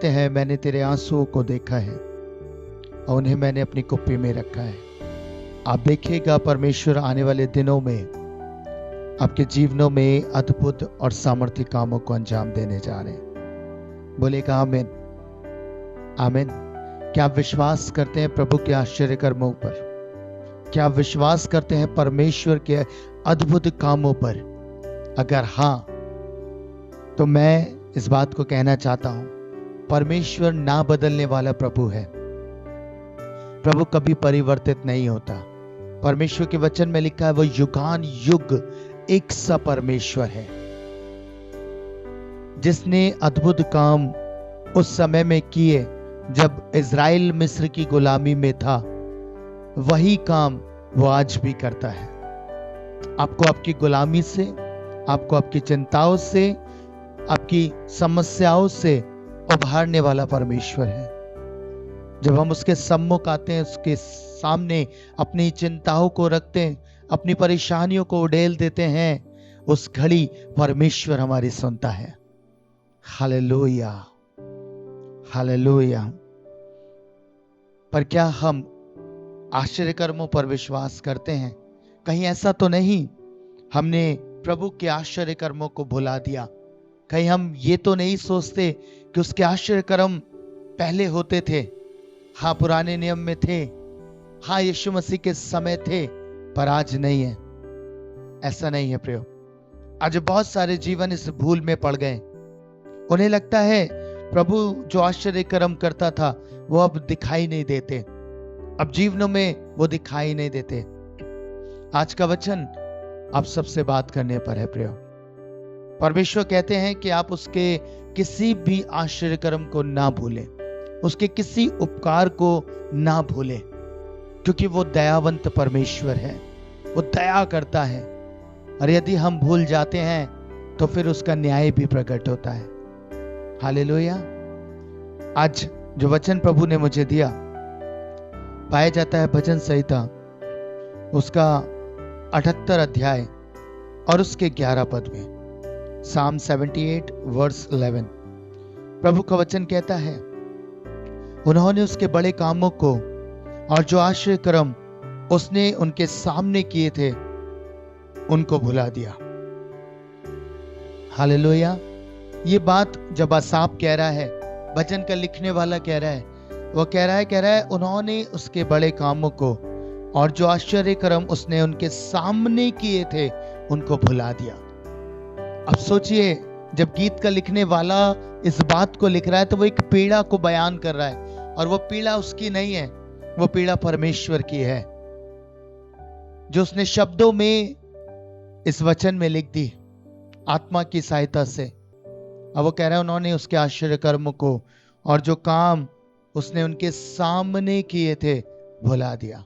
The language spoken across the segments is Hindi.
कहते हैं, मैंने तेरे आंसुओं को देखा है और उन्हें मैंने अपनी कुप्पी में रखा है। आप देखिएगा, परमेश्वर आने वाले दिनों में आपके जीवनों में अद्भुत और सामर्थ्य कामों को अंजाम देने जा रहे हैं। बोलेगा आमीन, आमीन। क्या आप विश्वास करते हैं प्रभु के आश्चर्य कर्मों पर? क्या आप विश्वास करते हैं परमेश्वर के अद्भुत कामों पर? अगर हाँ, तो मैं इस बात को कहना चाहता हूं, परमेश्वर ना बदलने वाला प्रभु है। प्रभु कभी परिवर्तित नहीं होता। परमेश्वर के वचन में लिखा है, वो युगान युग एक सा परमेश्वर है। जिसने अद्भुत काम उस समय में किए जब इज़राइल मिस्र की गुलामी में था, वही काम वो आज भी करता है। आपको आपकी गुलामी से, आपको आपकी चिंताओं से, आपकी समस्याओं से उभारने वाला परमेश्वर है। जब हम उसके सम्मुख आते हैं, उसके सामने अपनी चिंताओं को रखते हैं, अपनी परेशानियों को उड़ेल देते हैं, उस घड़ी परमेश्वर हमारी सुनता है। Hallelujah, hallelujah. पर क्या हम आश्चर्य कर्मों पर विश्वास करते हैं? कहीं ऐसा तो नहीं हमने प्रभु के आश्चर्य कर्मों को भुला दिया? कहीं हम ये तो नहीं सोचते कि उसके आश्चर्य कर्म पहले होते थे? हाँ, पुराने नियम में थे, हाँ यीशु मसीह के समय थे, पर आज नहीं है। ऐसा नहीं है प्रियो। आज बहुत सारे जीवन इस भूल में पड़ गए। उन्हें लगता है प्रभु जो आश्चर्य कर्म करता था वो अब दिखाई नहीं देते, अब जीवनों में वो दिखाई नहीं देते। आज का वचन आप सबसे बात करने पर है प्रियो। परमेश्वर कहते हैं कि आप उसके किसी भी आश्चर्य कर्म को ना भूलें, उसके किसी उपकार को ना भूलें, क्योंकि वो दयावंत परमेश्वर है, वो दया करता है। और यदि हम भूल जाते हैं तो फिर उसका न्याय भी प्रकट होता है। हालेलुया। आज जो वचन प्रभु ने मुझे दिया पाया जाता है भजन संहिता उसका 78 अध्याय और उसके 11 पद में, Psalm 78 वर्स 11। प्रभु का वचन कहता है, उन्होंने उसके बड़े कामों को और जो आश्चर्य कर्म उसने उनके सामने किए थे उनको भुला दिया। हालेलुया। ये बात जब आसाफ कह रहा है, भजन का लिखने वाला कह रहा है, वो कह रहा है उन्होंने उसके बड़े कामों को और जो आश्चर्य कर्म उसने उनके सामने किए थे उनको भुला दिया। अब सोचिए, जब गीत का लिखने वाला इस बात को लिख रहा है तो वो एक पीड़ा को बयान कर रहा है, और वो पीड़ा उसकी नहीं है, वो पीड़ा परमेश्वर की है, जो उसने शब्दों में इस वचन में लिख दी आत्मा की सहायता से। अब वो कह रहा है उन्होंने उसके आश्चर्य कर्म को और जो काम उसने उनके सामने किए थे भुला दिया।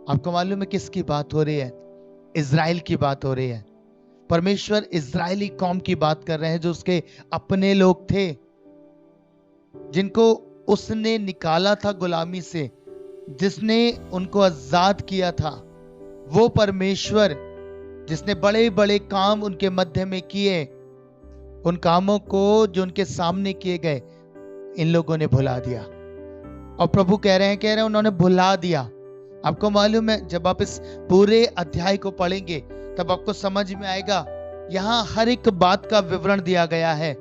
आपको मालूम है किसकी बात हो रही है? इज़राइल की बात हो रही है। परमेश्वर इज़राइली कौम की बात कर रहे हैं, जो उसके अपने लोग थे, जिनको उसने निकाला था गुलामी से, जिसने उनको आजाद किया था। वो परमेश्वर जिसने बड़े बड़े काम उनके मध्य में किए, उन कामों को जो उनके सामने किए गए, इन लोगों ने भुला दिया। और प्रभु कह रहे हैं उन्होंने भुला दिया। आपको मालूम है, जब आप इस पूरे अध्याय को पढ़ेंगे तब आपको समझ में आएगा, यहाँ हर एक बात का विवरण दिया गया है।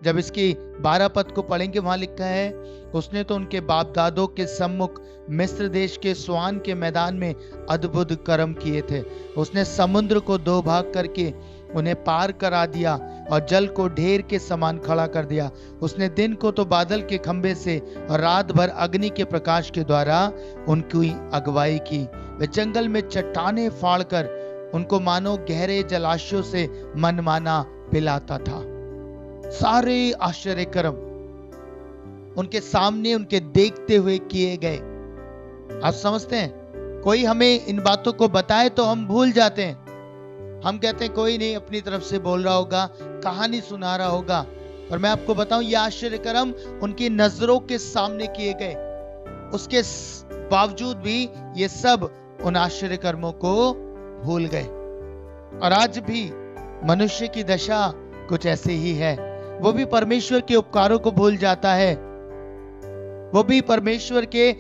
जब इसकी 12 पद को पढ़ेंगे, वहां लिखा है, उसने तो उनके बाप दादों के सम्मुख मिस्र देश के स्वान के मैदान में अद्भुत कर्म किए थे। उसने समुद्र को 2 भाग करके उन्हें पार करा दिया और जल को ढेर के समान खड़ा कर दिया। उसने दिन को तो बादल के खंभे से और रात भर अग्नि के प्रकाश के द्वारा उनकी अगुवाई की। वे जंगल में चट्टाने फाड़कर उनको मानो गहरे जलाशयों से मनमाना पिलाता था। सारे आश्चर्य कर्म उनके सामने, उनके देखते हुए किए गए। आप समझते हैं, कोई हमें इन बातों को बताए तो हम भूल जाते हैं। हम कहते हैं कोई नहीं अपनी तरफ से बोल रहा होगा, कहानी सुना रहा होगा। पर मैं आपको बताऊं, ये आश्चर्य कर्म उनकी नजरों के सामने किए गए। उसके बावजूद भी ये सब उन आश्चर्य कर्मों को भूल गए। और आज भी मनुष्य की दशा कुछ ऐसे ही है। वो भी परमेश्वर के उपकारों को भूल जाता है, वो भी परमेश्वर के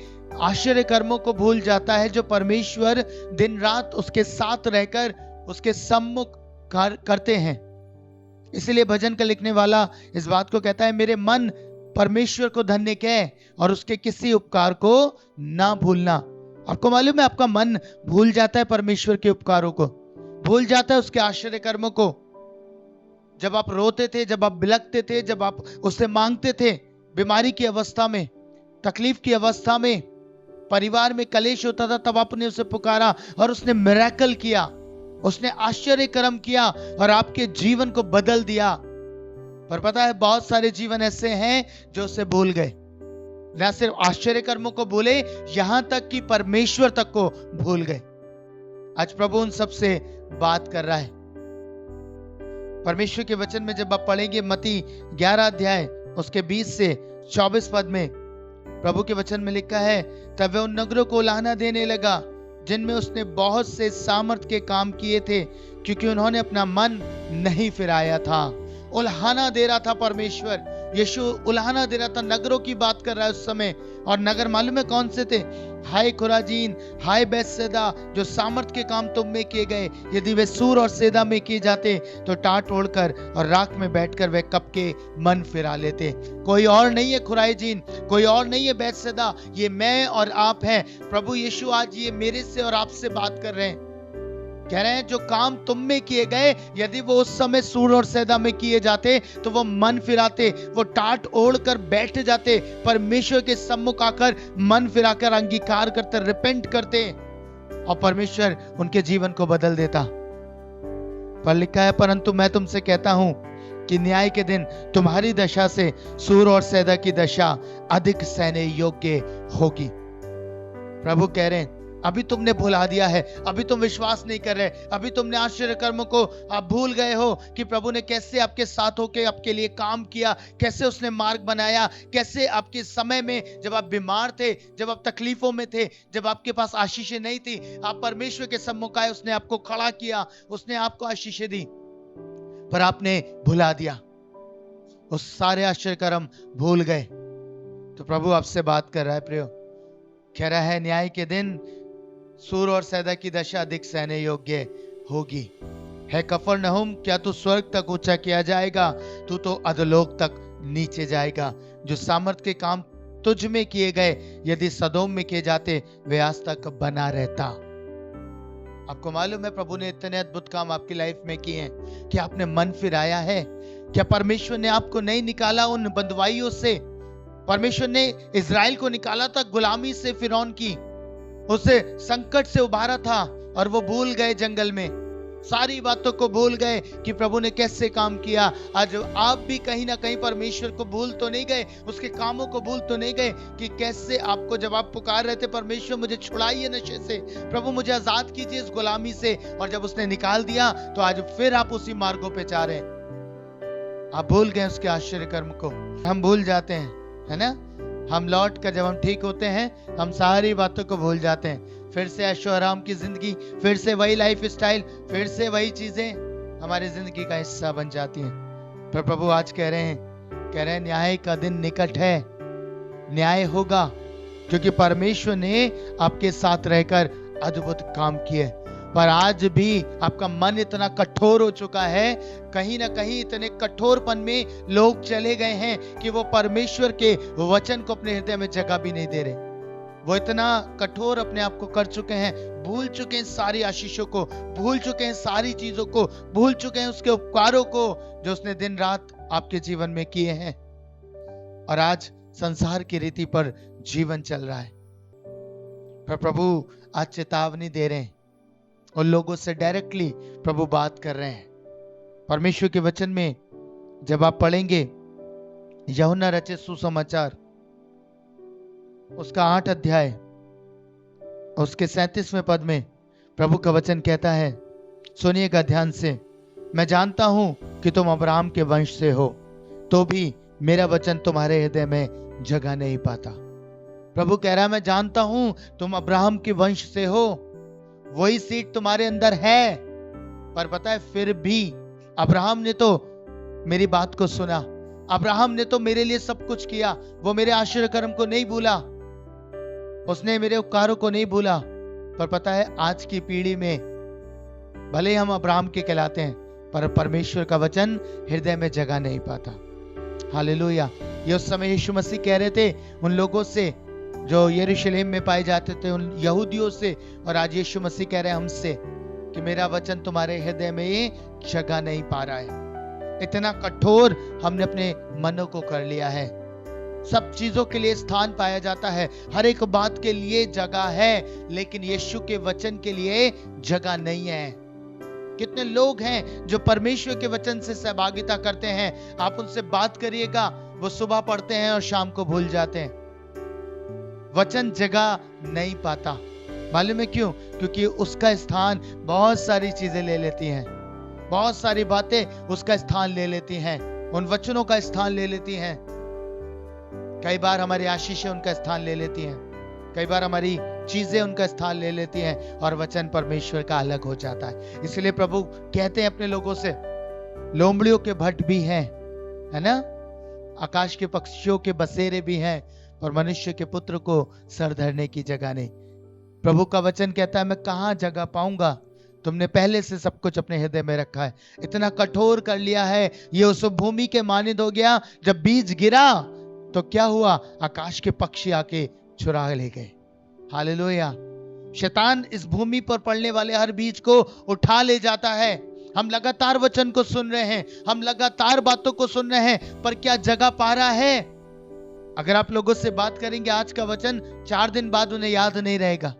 आश्चर्य कर्मों को भूल जाता है, जो परमेश्वर दिन रात उसके साथ रहकर उसके सम्मुख करते हैं। इसलिए भजन का लिखने वाला इस बात को कहता है, मेरे मन परमेश्वर को धन्य कह और उसके किसी उपकार को ना भूलना। आपको मालूम है, आपका मन भूल जाता है परमेश्वर के उपकारों को, भूल जाता है उसके आश्चर्य कर्मों को। जब आप रोते थे, जब आप बिलखते थे, जब आप उससे मांगते थे, बीमारी की अवस्था में, तकलीफ की अवस्था में, परिवार में कलेश होता था, तब आपने उसे पुकारा और उसने मिरेकल किया, उसने आश्चर्य कर्म किया और आपके जीवन को बदल दिया। पर पता है, बहुत सारे जीवन ऐसे हैं जो उसे भूल गए। न सिर्फ आश्चर्य कर्मों को भूले, यहां तक कि परमेश्वर तक को भूल गए। आज प्रभु उन सबसे बात कर रहा है। परमेश्वर के वचन में जब आप पढ़ेंगे मत्ती 11 अध्याय उसके 20 से 24 पद में, प्रभु के वचन में लिखा है, तब वह उन नगरों को उलाहना देने लगा जिनमें उसने बहुत से सामर्थ के काम किए थे, क्योंकि उन्होंने अपना मन नहीं फिराया था। उल्हाना दे रहा था परमेश्वर, यीशु उल्हाना दे रहा था। नगरों की बात कर रहा है उस समय, और नगर मालूम है कौन से थे? हाय खुराजीन, हाय बैतसैदा, जो सामर्थ के काम तुम में किए गए, यदि वे सूर और सैदा में किए जाते तो टाट ओढ़कर और राख में बैठकर वे कब के मन फिरा लेते। कोई और नहीं है खुराजीन, कोई और नहीं है बैतसैदा, ये मैं और आप हैं। प्रभु यीशु आज ये मेरे से और आपसे बात कर रहे हैं, कह रहे हैं जो काम तुम में किए गए, यदि वो उस समय सूर और सैदा में किए जाते तो वो मन फिराते, वो टाट ओढ़ कर बैठ जाते, परमेश्वर के सम्मुख आकर मन फिराकर अंगीकार करते, रिपेंट करते, और परमेश्वर उनके जीवन को बदल देता। पर लिखा है, परंतु मैं तुमसे कहता हूं कि न्याय के दिन तुम्हारी दशा से सूर और सैदा की दशा अधिक सहने योग्य होगी। प्रभु कह रहे हैं, अभी तुमने भुला दिया है, अभी तुम विश्वास नहीं कर रहे, अभी तुमने आश्चर्य कर्मों को आप भूल गए हो कि प्रभु ने कैसे आपके साथ होकर आपके लिए काम किया, कैसे उसने मार्ग बनाया, कैसे आपके समय में जब आप बीमार थे, जब आप तकलीफों में थे, जब आपके पास आशीषें नहीं थी, आप परमेश्वर के सम्मुख आए, उसने आपको खड़ा किया, उसने आपको आशीषें दी, पर आपने भुला दिया, उस सारे आश्चर्य कर्म भूल गए। तो प्रभु आपसे बात कर रहा है प्रियो, कह रहा है न्याय के दिन सूर और सैदा की दशा अधिक सहने योग्य होगी। है कफरनहूम, क्या तू स्वर्ग तक ऊंचा किया जाएगा? तू तो अधोलोक तक नीचे जाएगा। जो सामर्थ के काम तुझ में किए गए, यदि सदोम में किए जाते, वे आज तक बना रहता। आपको मालूम है, प्रभु ने इतने अद्भुत काम आपकी लाइफ में किए हैं कि आपने मन फिराया है। क्या परमेश्वर ने आपको नहीं निकाला उन बंदवाइयों से? परमेश्वर ने इजराइल को निकाला था गुलामी से, फिरौन की, उसे संकट से उबारा था, और वो भूल गए जंगल में, सारी बातों को भूल गए कि प्रभु ने कैसे काम किया। आज आप भी कहीं ना कहीं परमेश्वर को भूल तो नहीं गए, उसके कामों को भूल तो नहीं गए कि कैसे आपको, जब आप पुकार रहे थे, परमेश्वर मुझे छुड़ाइए नशे से, प्रभु मुझे आजाद कीजिए इस गुलामी से, और जब उसने निकाल दिया तो आज फिर आप उसी मार्गों पे जा रहे हैं। आप भूल गए उसके आश्चर्य कर्म को। हम भूल जाते हैं, है ना? हम लौट कर जब हम ठीक होते हैं, हम सारी बातों को भूल जाते हैं, फिर से ऐशो आराम की जिंदगी, फिर से वही लाइफ स्टाइल, फिर से वही चीजें हमारी जिंदगी का हिस्सा बन जाती हैं। पर प्रभु आज कह रहे हैं न्याय का दिन निकट है, न्याय होगा, क्योंकि परमेश्वर ने आपके साथ रहकर अद्भुत काम किए। पर आज भी आपका मन इतना कठोर हो चुका है, कहीं ना कहीं इतने कठोरपन में लोग चले गए हैं कि वो परमेश्वर के वचन को अपने हृदय में जगह भी नहीं दे रहे। वो इतना कठोर अपने आप को कर चुके हैं, भूल चुके हैं सारी आशीषों को, भूल चुके हैं सारी चीजों को, भूल चुके हैं उसके उपकारों को जो उसने दिन रात आपके जीवन में किए हैं, और आज संसार की रीति पर जीवन चल रहा है। पर प्रभु आज चेतावनी दे रहे हैं, उन लोगों से डायरेक्टली प्रभु बात कर रहे हैं। परमेश्वर के वचन में जब आप पढ़ेंगे यूहन्ना रचित सुसमाचार उसका 8 अध्याय उसके 37वें पद में प्रभु का वचन कहता है, सुनिएगा ध्यान से, मैं जानता हूं कि तुम अब्राहम के वंश से हो, तो भी मेरा वचन तुम्हारे हृदय में जगह नहीं पाता। प्रभु कह रहा है, मैं जानता हूं तुम अब्राहम के वंश से हो, वही सीट तुम्हारे अंदर है, पर पता है फिर भी अब्राहम ने तो मेरी बात को सुना, अब्राहम ने तो मेरे लिए सब कुछ किया, वो मेरे आश्चर्य कर्म को नहीं भूला, उसने मेरे उपकारों को नहीं भूला। पर पता है आज की पीढ़ी में भले हम अब्राहम के कहलाते हैं, पर परमेश्वर का वचन हृदय में जगह नहीं पाता। हालेलुया। ये उस समय यीशु मसीह कह रहे थे उन लोगों से जो यरूशलेम में पाए जाते थे, उन यहूदियों से, और आज यीशु मसीह कह रहे हैं हमसे कि मेरा वचन तुम्हारे हृदय में जगह नहीं पा रहा है। इतना कठोर हमने अपने मनों को कर लिया है। सब चीजों के लिए स्थान पाया जाता है, हर एक बात के लिए जगह है, लेकिन यीशु के वचन के लिए जगह नहीं है। कितने लोग हैं जो परमेश्वर के वचन से सहभागिता करते हैं, आप उनसे बात करिएगा, वो सुबह पढ़ते हैं और शाम को भूल जाते हैं। वचन जगह नहीं पाता। मालूम है क्यों? क्योंकि उसका स्थान बहुत सारी चीजें ले लेती हैं, बहुत सारी बातें उसका स्थान ले लेती हैं, उन वचनों का स्थान ले लेती हैं। कई बार हमारी आशीषें उनका स्थान ले लेती हैं, कई बार हमारी चीजें उनका स्थान ले लेती हैं, और वचन परमेश्वर का अलग हो जाता है। इसलिए प्रभु कहते हैं अपने लोगों से, लोमड़ियों के भट्ट भी हैं, है ना, आकाश के पक्षियों के बसेरे भी हैं, और मनुष्य के पुत्र को सर धरने की जगह नहीं। प्रभु का वचन कहता है मैं कहां जगह पाऊंगा? तुमने पहले से सब कुछ अपने हृदय में रखा है। इतना कठोर कर लिया है, ये उस भूमि के मानिंद हो गया। जब बीज गिरा तो क्या हुआ? आकाश के पक्षी आके चुरा ले गए। हालेलुया। शैतान इस भूमि पर पड़ने वाले हर बीज को उठा ले जाता है। हम लगातार वचन को सुन रहे हैं, हम लगातार बातों को सुन रहे हैं, पर क्या जगह पा रहा है? अगर आप लोगों से बात करेंगे आज का वचन, 4 दिन बाद उन्हें याद नहीं रहेगा।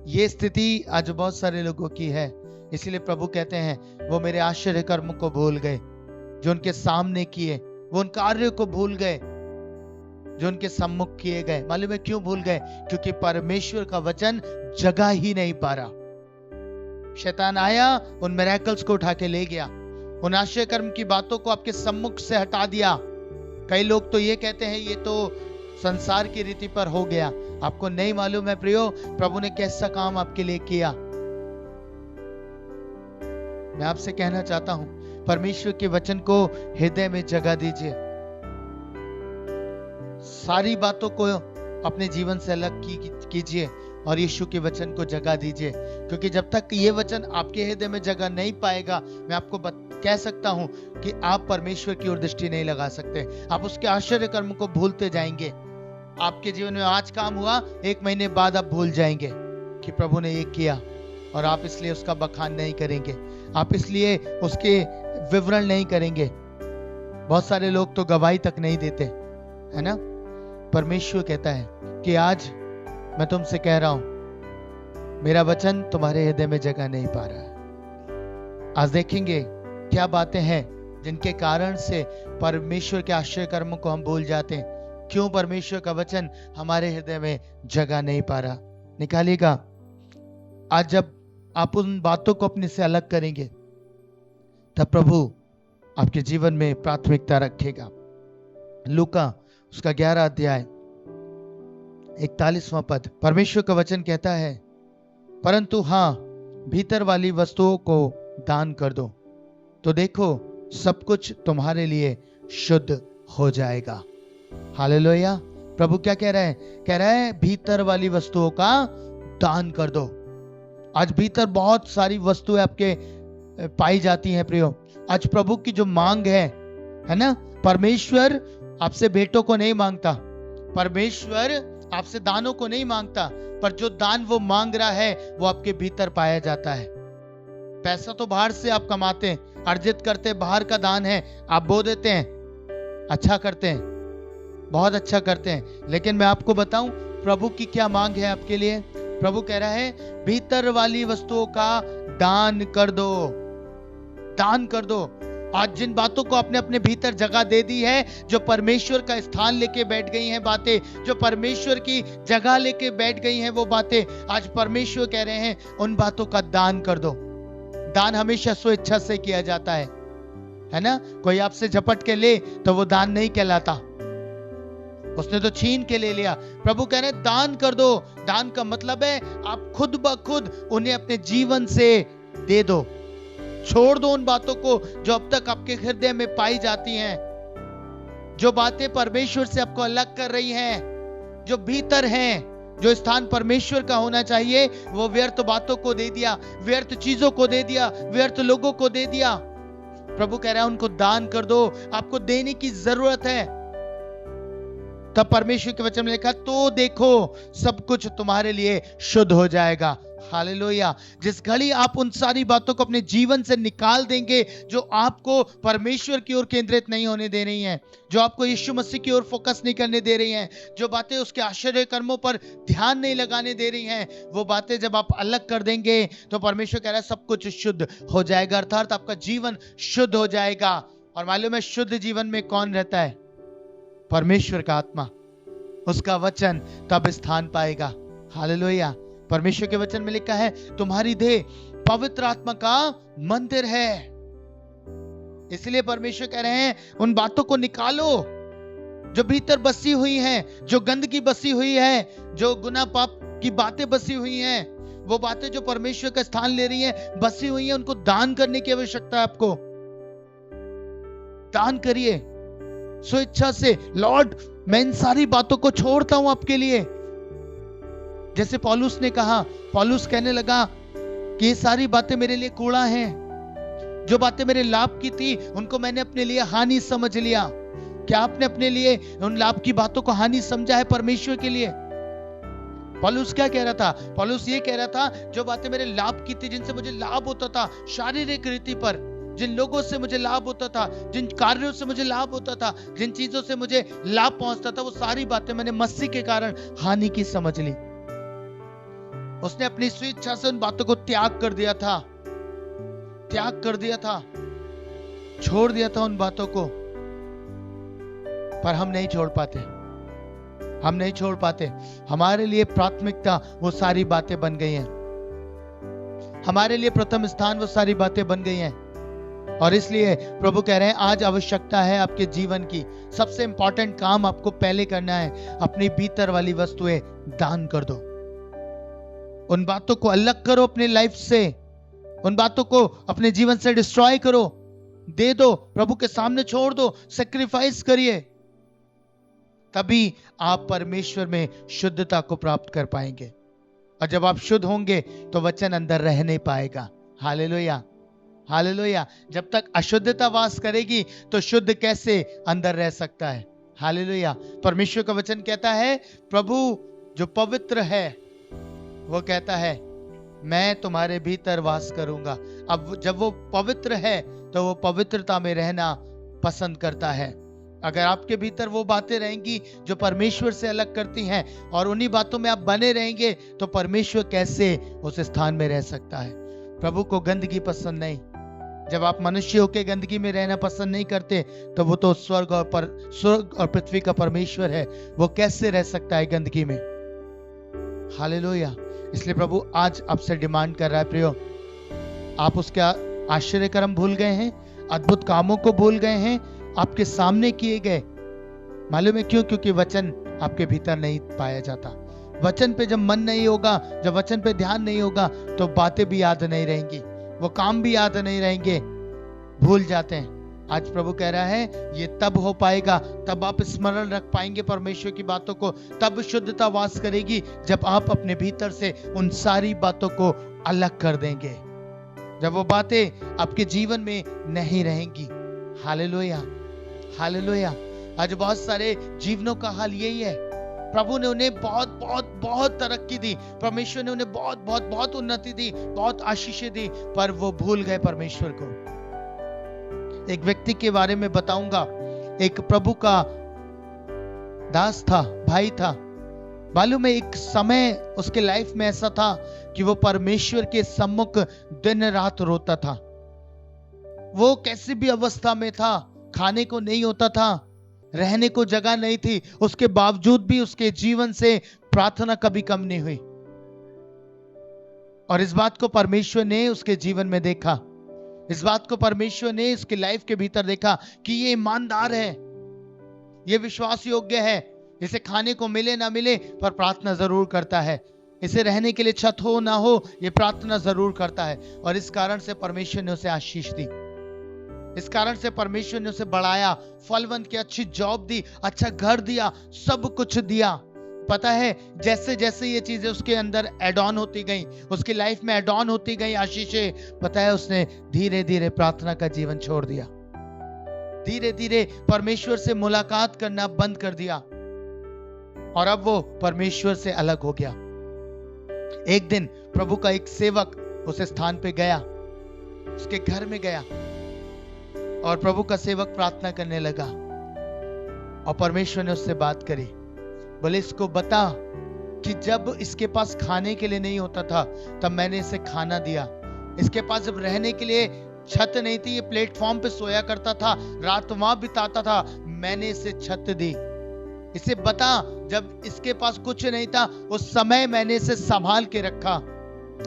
ये स्थिति आज बहुत सारे लोगों की है। इसलिए प्रभु कहते हैं वो मेरे आश्चर्य कर्म को भूल गए जो उनके सामने किए, वो उन कार्यों को भूल गए जो उनके सम्मुख किए गए। मालूम है क्यों भूल गए? क्योंकि परमेश्वर का वचन जगह ही नहीं पा रहा। शैतान आया, उन मिरेकल्स को उठा के ले गया, उन आश्चर्य कर्म की बातों को आपके सम्मुख से हटा दिया। कई लोग तो ये कहते हैं ये तो संसार की रीति पर हो गया। आपको नहीं मालूम है प्रियो, प्रभु ने कैसा काम आपके लिए किया। मैं आपसे कहना चाहता हूं, परमेश्वर के वचन को हृदय में जगह दीजिए। सारी बातों को अपने जीवन से अलग कीजिए और यीशु के वचन को जगह दीजिए, क्योंकि जब तक ये वचन आपके हृदय में जगह नहीं पाएगा, मैं आपको कह सकता हूं कि आप परमेश्वर की ओर दृष्टि नहीं लगा सकते। आप उसके आश्चर्य कर्म को भूलते जाएंगे। आपके जीवन में आज काम हुआ, 1 महीने बाद आप भूल जाएंगे कि प्रभु ने ये किया, और आप इसलिए उसका बखान नहीं करेंगे, आप इसलिए उसके विवरण नहीं करेंगे। बहुत सारे लोग तो गवाही तक नहीं देते, है ना। परमेश्वर कहता है कि आज मैं तुमसे कह रहा हूं, मेरा वचन तुम्हारे हृदय में जगह नहीं पा रहा है। आज देखेंगे क्या बातें हैं जिनके कारण से परमेश्वर के आश्चर्य कर्म को हम भूल जाते हैं। क्यों परमेश्वर का वचन हमारे हृदय में जगह नहीं पा रहा? निकालिएगा। आज जब आप उन बातों को अपने से अलग करेंगे, तब प्रभु आपके जीवन में प्राथमिकता रखेगा। लूका उसका 11 अध्याय 41वां पद, परमेश्वर का वचन कहता है, परंतु हां, भीतर वाली वस्तुओं को दान कर दो, तो देखो सब कुछ तुम्हारे लिए शुद्ध हो जाएगा। हालेलुया। प्रभु क्या कह रहा है? कह रहा है भीतर वाली वस्तुओं का दान कर दो। आज भीतर बहुत सारी वस्तुएं आपके पाई जाती हैं प्रियो। आज प्रभु की जो मांग है ना, परमेश्वर आपसे भेंटों को नहीं मांगता, परमेश्वर आपसे दानों को नहीं मांगता, पर जो दान वो मांग रहा है वो आपके भीतर पाया जाता है। पैसा तो बाहर से आप कमाते हैं, अर्जित करते हैं, बाहर का दान है, आप बो देते हैं, अच्छा करते हैं, बहुत अच्छा करते हैं। लेकिन मैं आपको बताऊं प्रभु की क्या मांग है आपके लिए। प्रभु कह रहा है भीतर वाली वस्तुओं का दान कर दो, दान कर दो। आज जिन बातों को आपने अपने भीतर जगह दे दी है, जो परमेश्वर का स्थान लेके बैठ गई हैं बातें, जो परमेश्वर की जगह लेके बैठ गई हैं वो बातें, आज परमेश्वर कह रहे हैं उन बातों का दान कर दो। दान हमेशा स्वेच्छा से किया जाता है ना। कोई आपसे झपट के ले तो वो दान नहीं कहलाता, उसने तो छीन के ले लिया। प्रभु कह रहे हैं दान कर दो। दान का मतलब है आप खुद ब खुद उन्हें अपने जीवन से दे दो, छोड़ दो उन बातों को जो अब तक आपके हृदय में पाई जाती हैं। जो बातें परमेश्वर से आपको अलग कर रही हैं, जो भीतर हैं, जो स्थान परमेश्वर का होना चाहिए, वो व्यर्थ बातों को दे दिया, व्यर्थ चीजों को दे दिया, व्यर्थ लोगों को दे दिया। प्रभु कह रहा है उनको दान कर दो, आपको देने की जरूरत है। तब परमेश्वर के वचन में लिखा, तो देखो सब कुछ तुम्हारे लिए शुद्ध हो जाएगा। हालेलुया। जिस घड़ी आप उन सारी बातों को अपने जीवन से निकाल देंगे जो आपको परमेश्वर की ओर केंद्रित नहीं होने दे रही हैं, जो आपको यीशु मसीह की ओर फोकस नहीं करने दे रही हैं, जो बातें उसके आश्चर्य कर्मों पर ध्यान नहीं लगाने दे रही हैं, वो बातें जब आप अलग कर देंगे तो परमेश्वर कह रहा है सब कुछ शुद्ध हो जाएगा, अर्थात आपका जीवन शुद्ध हो जाएगा। और मालूम है शुद्ध जीवन में कौन रहता है? परमेश्वर का आत्मा, उसका वचन तब स्थान पाएगा। हालेलुया। परमेश्वर के वचन में लिखा है तुम्हारी देह पवित्र आत्मा का मंदिर है। इसलिए परमेश्वर कह रहे हैं उन बातों को निकालो जो भीतर बसी हुई हैं, जो गंदगी बसी हुई है, जो गुनाह पाप की बातें बसी हुई हैं, वो बातें जो परमेश्वर का स्थान ले रही हैं, बसी हुई हैं, उनको दान करने की आवश्यकता है। आपको दान करिए स्वेच्छा से। लॉर्ड मैं इन सारी बातों को छोड़ता हूं आपके लिए। जैसे पौलुस ने कहा, पौलुस कहने लगा कि ये सारी बातें मेरे लिए कूड़ा हैं। जो बातें मेरे लाभ की थी उनको मैंने अपने लिए हानि समझ लिया। क्या आपने अपने लिए उन लाभ की बातों को हानि समझा है परमेश्वर के लिए? पौलुस क्या कह रहा था? पौलुस ये कह रहा था जो बातें मेरे लाभ की थी, जिनसे मुझे लाभ होता था शारीरिक रीति पर, जिन लोगों से मुझे लाभ होता था, जिन कार्यों से मुझे लाभ होता था, जिन चीजों से मुझे लाभ पहुंचता था, वो सारी बातें मैंने मसीह के कारण हानि की समझ ली। उसने अपनी स्वेच्छा से उन बातों को त्याग कर दिया था, त्याग कर दिया था, छोड़ दिया था उन बातों को। पर हम नहीं छोड़ पाते, हम नहीं छोड़ पाते। हमारे लिए प्राथमिकता वो सारी बातें बन गई हैं, हमारे लिए प्रथम स्थान वो सारी बातें बन गई हैं। और इसलिए प्रभु कह रहे हैं आज आवश्यकता है आपके जीवन की, सबसे इंपॉर्टेंट काम आपको पहले करना है, अपनी भीतर वाली वस्तुएं दान कर दो। उन बातों को अलग करो अपने लाइफ से, उन बातों को अपने जीवन से डिस्ट्रॉय करो, दे दो, प्रभु के सामने छोड़ दो, सैक्रिफाइस करिए। तभी आप परमेश्वर में शुद्धता को प्राप्त कर पाएंगे। और जब आप शुद्ध होंगे तो वचन अंदर रह नहीं पाएगा। Hallelujah, hallelujah. जब तक अशुद्धता वास करेगी तो शुद्ध कैसे अंदर रह सकता है? हालेलुया। परमेश्वर का वचन कहता है प्रभु जो पवित्र है वो कहता है मैं तुम्हारे भीतर वास करूंगा। अब जब वो पवित्र है तो वो पवित्रता में रहना पसंद करता है। अगर आपके भीतर वो बातें रहेंगी जो परमेश्वर से अलग करती हैं और उन्हीं बातों में आप बने रहेंगे तो परमेश्वर कैसे उस स्थान में रह सकता है? प्रभु को गंदगी पसंद नहीं। जब आप मनुष्य होकर गंदगी में रहना पसंद नहीं करते तो वो तो स्वर्ग और पृथ्वी का परमेश्वर है, वो कैसे रह सकता है गंदगी में? हालेलुया। इसलिए प्रभु आज आपसे डिमांड कर रहा है, प्रियो, आप उसके आश्चर्य कर्म भूल गए हैं, अद्भुत कामों को भूल गए हैं, आपके सामने किए गए। मालूम है क्यों? क्योंकि वचन आपके भीतर नहीं पाया जाता। वचन पे जब मन नहीं होगा, जब वचन पे ध्यान नहीं होगा तो बातें भी याद नहीं रहेंगी, वो काम भी याद नहीं रहेंगे, भूल जाते हैं। आज प्रभु कह रहा है ये तब हो पाएगा, तब आप स्मरण रख पाएंगे परमेश्वर की बातों को, तब शुद्धता वास करेगी जब आप अपने भीतर से उन सारी बातों को अलग कर देंगे, जब वो बातें आपके जीवन में नहीं रहेंगी। Hallelujah, hallelujah. आज बहुत सारे जीवनों का हाल यही है। प्रभु ने उन्हें बहुत बहुत बहुत तरक्की दी, परमेश्वर ने उन्हें बहुत बहुत बहुत उन्नति दी, बहुत आशीषें दी, पर वो भूल गए परमेश्वर को। एक व्यक्ति के बारे में बताऊंगा, एक प्रभु का दास था, भाई था। मालूम है एक समय उसके लाइफ में ऐसा था कि वो परमेश्वर के सम्मुख दिन रात रोता था। वो कैसी भी अवस्था में था, खाने को नहीं होता था, रहने को जगह नहीं थी, उसके बावजूद भी उसके जीवन से प्रार्थना कभी कम नहीं हुई। और इस बात को परमेश्वर ने उसके जीवन में देखा, इस बात को परमेश्वर ने इसके लाइफ के भीतर देखा कि ये ईमानदार है, ये विश्वास योग्य है, इसे खाने को मिले ना मिले पर प्रार्थना जरूर करता है, इसे रहने के लिए छत हो ना हो ये प्रार्थना जरूर करता है। और इस कारण से परमेश्वर ने उसे आशीष दी। इस कारण से परमेश्वर ने उसे बढ़ाया, फलवंत की अच्छी जॉब दी, अच्छा घर दिया, सब कुछ दिया। पता है, जैसे जैसे ये चीजें उसके अंदर एड ऑन होती गई, उसकी लाइफ में एड ऑन होती गई आशीषें, पता है उसने धीरे धीरे प्रार्थना का जीवन छोड़ दिया, धीरे धीरे परमेश्वर से मुलाकात करना बंद कर दिया और अब वो परमेश्वर से अलग हो गया। एक दिन प्रभु का एक सेवक उस स्थान पे गया, उसके घर में गया और प्रभु का सेवक प्रार्थना करने लगा और परमेश्वर ने उससे बात करी। बोले, इसको बता कि जब इसके पास खाने के लिए नहीं होता था तब मैंने इसे खाना दिया, इसके पास जब रहने के लिए छत नहीं थी, ये प्लेटफॉर्म पे सोया करता था, रात वहां बिताता था, मैंने इसे छत दी। इसे बता, जब इसके पास कुछ नहीं था उस समय मैंने इसे संभाल के रखा।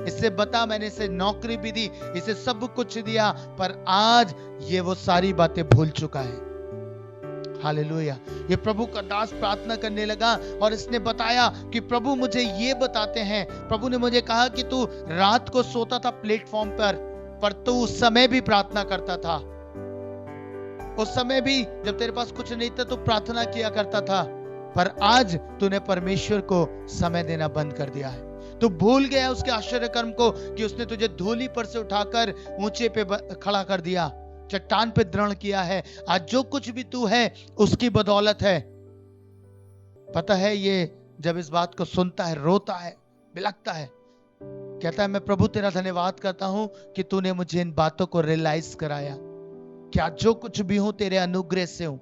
इसे बता, मैंने इसे नौकरी भी दी, इसे सब कुछ दिया, पर आज ये वो सारी बातें भूल चुका है। हालेलुया। ये प्रभु का दास प्रार्थना करने लगा और इसने बताया कि प्रभु मुझे ये बताते हैं, प्रभु ने मुझे कहा कि तू रात को सोता था प्लेटफॉर्म पर तू उस समय भी प्रार्थना करता था, उस समय भी जब तेरे पास कुछ नहीं था तो प्रार्थना किया करता था, पर आज तूने परमेश्वर को समय देना बंद कर दिया है। तू भूल गया उसके आश्चर्य कर्म को कि उसने तुझे धूली पर से उठाकर ऊंचे पे खड़ा कर दिया, चट्टान पे दृढ़ किया है। आज जो कुछ भी तू है उसकी बदौलत है। पता है, ये जब इस बात को सुनता है रोता है, बिलखता है, कहता है मैं प्रभु तेरा धन्यवाद करता हूं कि तूने मुझे इन बातों को रियलाइज कराया कि आज जो कुछ भी हूं तेरे अनुग्रह से हूं,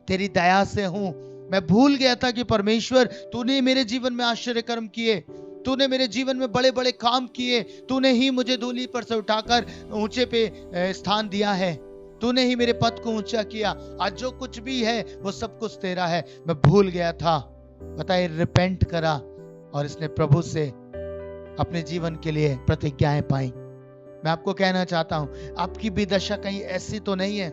तेरी दया से हूं। मैं भूल गया था कि परमेश्वर तूने मेरे जीवन में आश्चर्य कर्म किए, तूने मेरे जीवन में बड़े बड़े काम किए, तूने ही मुझे धूली पर से उठाकर ऊंचे पे स्थान दिया है, तूने ही मेरे पद को ऊंचा किया। आज जो कुछ भी है वो सब कुछ तेरा है, मैं भूल गया था। बताइए, रिपेंट करा और इसने प्रभु से अपने जीवन के लिए प्रतिज्ञाएं पाई। मैं आपको कहना चाहता हूं, आपकी भी दशा कहीं ऐसी तो नहीं है,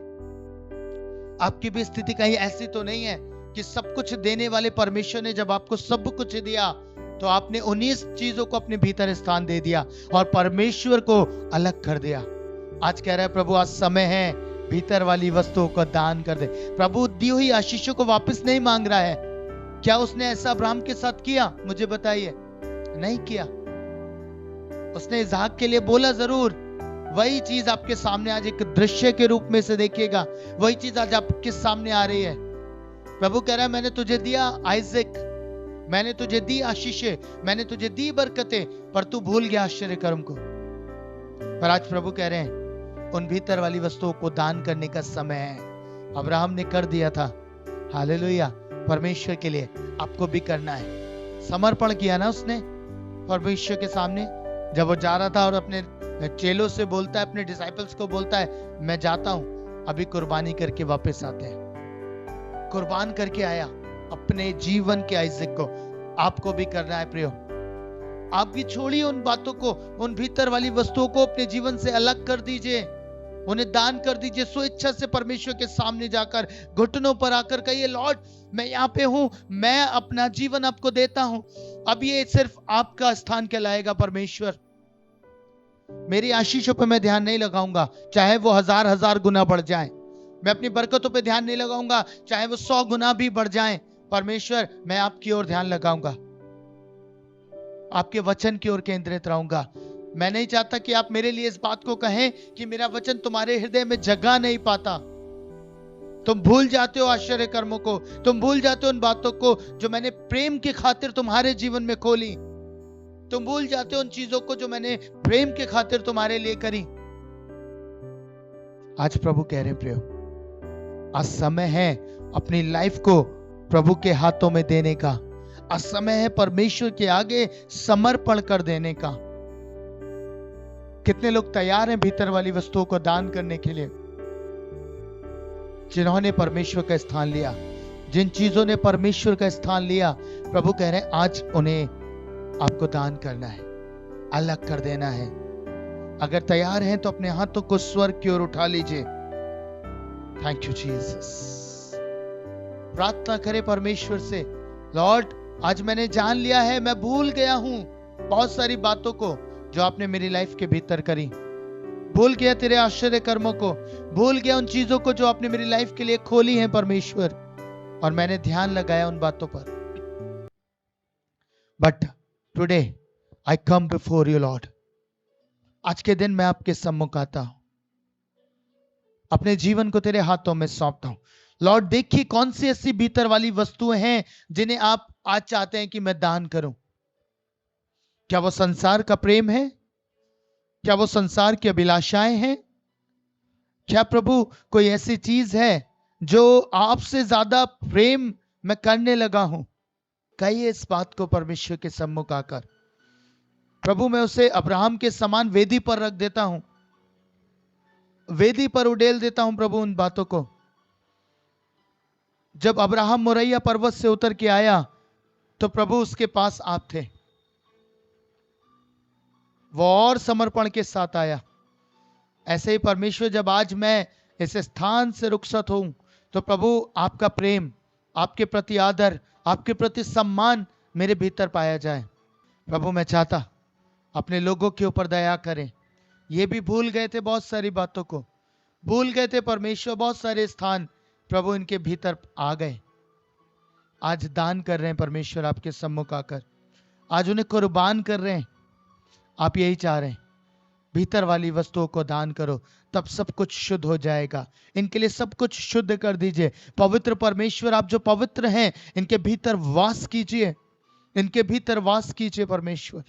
आपकी भी स्थिति कहीं ऐसी तो नहीं है कि सब कुछ देने वाले परमेश्वर ने जब आपको सब कुछ दिया तो आपने 19 चीजों को अपने भीतर स्थान दे दिया और परमेश्वर को अलग कर दिया। आज कह रहा है प्रभु, आज समय है, भीतर वाली वस्तुओं को दान कर दे। प्रभु दी हुई आशीषों को वापस नहीं मांग रहा है। क्या उसने ऐसा अब्राहम के साथ किया? मुझे बताइए। नहीं किया। उसने इसहाक के लिए बोला जरूर, वही चीज आपके सामने आज एक दृश्य के रूप में से देखिएगा, वही चीज आज आपके सामने आ रही है। प्रभु कह रहा है, मैंने तुझे दिया आइजक, मैंने तुझे दी आशीषें, मैंने तुझे दी बरकतें, पर तू भूल गया आश्चर्य कर्म को। पर आज प्रभु कह रहे हैं, उन भीतर वाली वस्तुओं को दान करने का समय है। अब्राहम ने कर दिया था, हालेलुया। परमेश्वर के लिए आपको भी करना है। समर्पण किया ना उसने परमेश्वर के सामने। जब वो जा रहा था और अपने चेलों से बोलता है, अपने डिसाइपल्स को बोलता है, मैं जाता हूं, अभी कुर्बानी करके वापस आते हैं। कुर्बान करके आया अपने जीवन के आइजक को। आपको भी करना है प्रियो। आप भी छोड़िए उन बातों को, उन भीतर वाली वस्तुओं को अपने जीवन से अलग कर दीजिए, उन्हें दान कर दीजिए। स्वेच्छा से परमेश्वर के सामने जाकर घुटनों पर आकर कहिए, लॉर्ड मैं यहाँ पे हूं, मैं अपना जीवन आपको देता हूं। अब ये सिर्फ आपका स्थान कहलाएगा। परमेश्वर, मेरी आशीषों पे मैं ध्यान नहीं लगाऊंगा, चाहे वो 1000 गुना बढ़ जाए। मैं अपनी बरकतों पे ध्यान नहीं लगाऊंगा, चाहे वो 100 गुना भी बढ़ जाए। परमेश्वर, मैं आपकी ओर ध्यान लगाऊंगा, आपके वचन की ओर केंद्रित रहूंगा। मैं नहीं चाहता कि आप मेरे लिए इस बात को कहें कि मेरा वचन तुम्हारे हृदय में जगह नहीं पाता। तुम भूल जाते हो आश्चर्य कर्मों को, तुम भूल जाते हो उन बातों को जो मैंने प्रेम की खातिर तुम्हारे जीवन में खोली। तुम भूल जाते हो उन चीजों को जो मैंने प्रेम के खातिर तुम्हारे लिए करी। आज प्रभु कह रहे हैं, प्रियो, आज समय है अपनी लाइफ को प्रभु के हाथों में देने का। आज समय है परमेश्वर के आगे समर्पण कर देने का। कितने लोग तैयार हैं भीतर वाली वस्तुओं को दान करने के लिए? जिन्होंने परमेश्वर का स्थान लिया, जिन चीजों ने परमेश्वर का स्थान लिया, प्रभु कह रहे हैं आज उन्हें आपको दान करना है, अलग कर देना है। अगर तैयार हैं तो अपने हाथों को स्वर्ग की ओर उठा लीजिए। Thank you Jesus. प्रार्थना करें परमेश्वर से, लॉर्ड आज मैंने जान लिया है, मैं भूल गया हूं बहुत सारी बातों को जो आपने मेरी लाइफ के भीतर करी। भूल गया तेरे आश्चर्य कर्मों को, भूल गया उन चीजों को जो आपने मेरी लाइफ के लिए खोली हैं परमेश्वर, और मैंने ध्यान लगाया उन बातों पर। But today I come before you Lord. आज के दिन मैं आपके सम्मुख आता हूं, अपने जीवन को तेरे हाथों में सौंपता हूं। लॉर्ड, देखिए कौन सी ऐसी भीतर वाली वस्तुएं हैं जिन्हें आप आज चाहते हैं कि मैं दान करूं। क्या वो संसार का प्रेम है? क्या वो संसार की अभिलाषाएं हैं? क्या प्रभु कोई ऐसी चीज है जो आपसे ज्यादा प्रेम मैं करने लगा हूं? कहिए इस बात को परमेश्वर के सम्मुख आकर। प्रभु, मैं उसे अब्राहम के समान वेदी पर रख देता हूं, वेदी पर उड़ेल देता हूं प्रभु उन बातों को। जब अब्राहम मोरैया पर्वत से उतर के आया तो प्रभु उसके पास आप थे, वो और समर्पण के साथ आया। ऐसे ही परमेश्वर, जब आज मैं इस स्थान से रुखसत हूं तो प्रभु आपका प्रेम, आपके प्रति आदर, आपके प्रति सम्मान मेरे भीतर पाया जाए। प्रभु, मैं चाहता अपने लोगों के ऊपर दया करें। ये भी भूल गए थे, बहुत सारी बातों को भूल गए थे परमेश्वर, बहुत सारे स्थान प्रभु इनके भीतर आ गए। आज दान कर रहे हैं परमेश्वर आपके सम्मुख आकर, आज उन्हें कुर्बान कर रहे हैं। आप यही चाह रहे हैं, भीतर वाली वस्तुओं को दान करो, तब सब कुछ शुद्ध हो जाएगा। इनके लिए सब कुछ शुद्ध कर दीजिए। पवित्र परमेश्वर, आप जो पवित्र हैं, इनके भीतर वास कीजिए, इनके भीतर वास कीजिए परमेश्वर।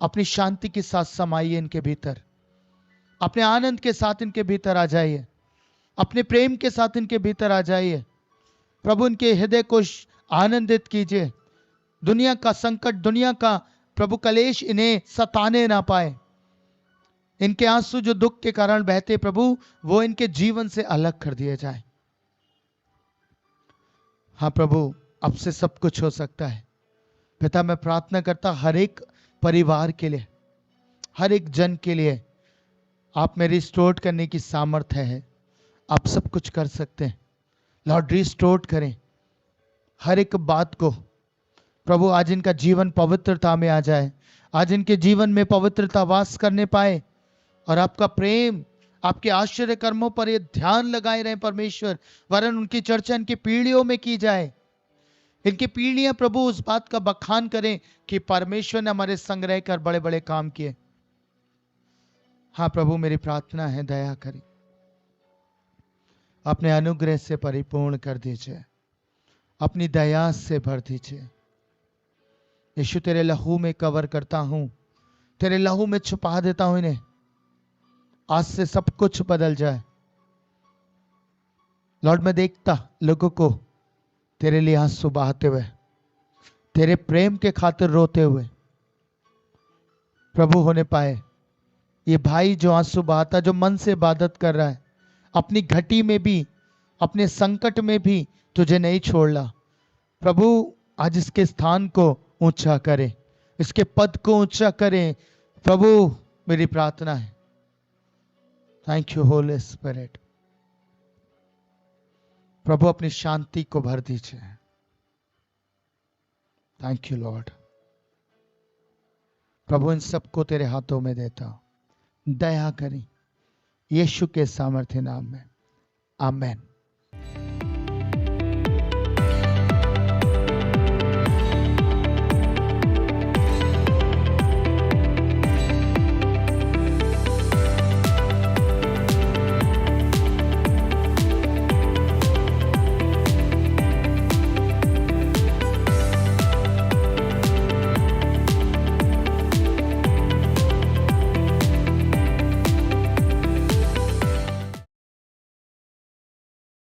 अपनी शांति के साथ समाइए इनके भीतर, अपने आनंद के साथ इनके भीतर आ जाइए, अपने प्रेम के साथ इनके भीतर आ जाइए। प्रभु, इनके हृदय को आनंदित कीजिए। दुनिया का संकट, दुनिया का प्रभु कलेश इन्हें सताने ना पाए। इनके आंसू जो दुख के कारण बहते प्रभु, वो इनके जीवन से अलग कर दिए जाए। हाँ प्रभु, अब से सब कुछ हो सकता है। पिता, मैं प्रार्थना करता हर एक परिवार के लिए, हर एक जन के लिए आप में रिस्टोर करने की सामर्थ्य है। आप सब कुछ कर सकते हैं। लॉर्ड, रिस्टोर करें हर एक बात को प्रभु। आज इनका जीवन पवित्रता में आ जाए, आज इनके जीवन में पवित्रता वास करने पाए, और आपका प्रेम, आपके आश्चर्य कर्मों पर ये ध्यान लगाए रहे परमेश्वर। वरन उनकी चर्चा इनकी पीढ़ियों में की जाए। इनकी पीढ़ियां प्रभु उस बात का बखान करें कि परमेश्वर ने हमारे संग रहकर बड़े बड़े काम किए। हाँ प्रभु, मेरी प्रार्थना है, दया करें, अपने अनुग्रह से परिपूर्ण कर दीजिए, अपनी दया से भर दीजिए। यीशु, तेरे लहू में कवर करता हूं, तेरे लहू में छुपा देता हूं इन्हें। आज से सब कुछ बदल जाए। लॉर्ड, मैं देखता लोगों को तेरे लिए आंसू बहाते हुए, तेरे प्रेम के खातिर रोते हुए प्रभु होने पाए। ये भाई जो आंसू बहाता, जो मन से इबादत कर रहा है, अपनी घटी में भी, अपने संकट में भी तुझे नहीं छोड़ला प्रभु, आज इसके स्थान को ऊंचा करें, इसके पद को ऊंचा करें प्रभु, मेरी प्रार्थना है। Thank you Holy Spirit. प्रभु, अपनी शांति को भर दीजिए। Thank you Lord. प्रभु, इन सबको तेरे हाथों में देता हूं, दया करें यीशु के सामर्थ्य नाम में, आमेन।